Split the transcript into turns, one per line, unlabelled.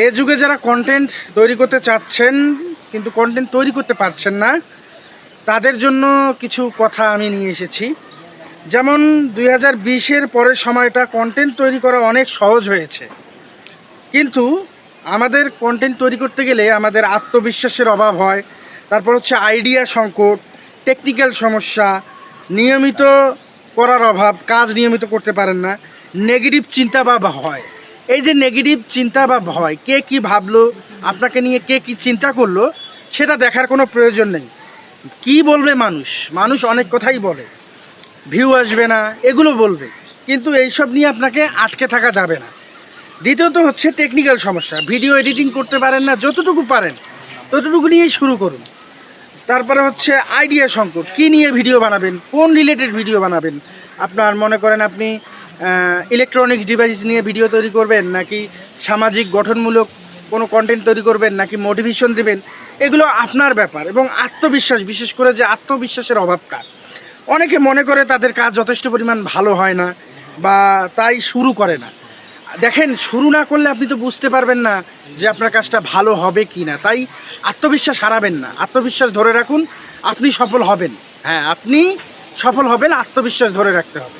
এ যুগে যারা কন্টেন্ট তৈরি করতে চাচ্ছেন কিন্তু কন্টেন্ট তৈরি করতে পারছেন না, তাদের জন্য কিছু কথা আমি নিয়ে এসেছি। যেমন 2020-এর পরের সময়টা কন্টেন্ট তৈরি করা অনেক সহজ হয়েছে, কিন্তু আমাদের কন্টেন্ট তৈরি করতে গেলে আমাদের আত্মবিশ্বাসের অভাব হয়। তারপর হচ্ছে আইডিয়া সংকট, টেকনিক্যাল সমস্যা, নিয়মিত করার অভাব, কাজ নিয়মিত করতে পারেন না, নেগেটিভ চিন্তা বা ভয়। এই যে নেগেটিভ চিন্তা বা ভয়, কে কি ভাবলো আপনাকে নিয়ে, কে কি চিন্তা করলো, সেটা দেখার কোনো প্রয়োজন নেই। কি বলবে মানুষ, মানুষ অনেক কথাই বলে, ভিউ আসবে না এগুলো বলবে, কিন্তু এইসব নিয়ে আপনাকে আটকে থাকা যাবে না। দ্বিতীয়ত হচ্ছে টেকনিক্যাল সমস্যা, ভিডিও এডিটিং করতে পারেন না, যতটুকু পারেন ততটুকু নিয়েই শুরু করুন। তারপরে হচ্ছে আইডিয়া সংকট, কী নিয়ে ভিডিও বানাবেন, কোন রিলেটেড ভিডিও বানাবেন। আপনার মনে করেন আপনি ইলেকট্রনিক্স ডিভাইস নিয়ে ভিডিও তৈরি করবেন, নাকি সামাজিক গঠনমূলক কোনো কন্টেন্ট তৈরি করবেন, নাকি মোটিভেশন দেবেন, এগুলো আপনার ব্যাপার। এবং আত্মবিশ্বাস, বিশেষ করে যে আত্মবিশ্বাসের অভাবটা, অনেকে মনে করে তাদের কাজ যথেষ্ট পরিমাণ ভালো হয় না বা তাই শুরু করে না। দেখেন, শুরু না করলে আপনি তো বুঝতে পারবেন না যে আপনার কাজটা ভালো হবে কি না। তাই আত্মবিশ্বাস হারাবেন না, আত্মবিশ্বাস ধরে রাখুন, আপনি সফল হবেন। হ্যাঁ, আপনি সফল হবেন, আত্মবিশ্বাস ধরে রাখতে হবে।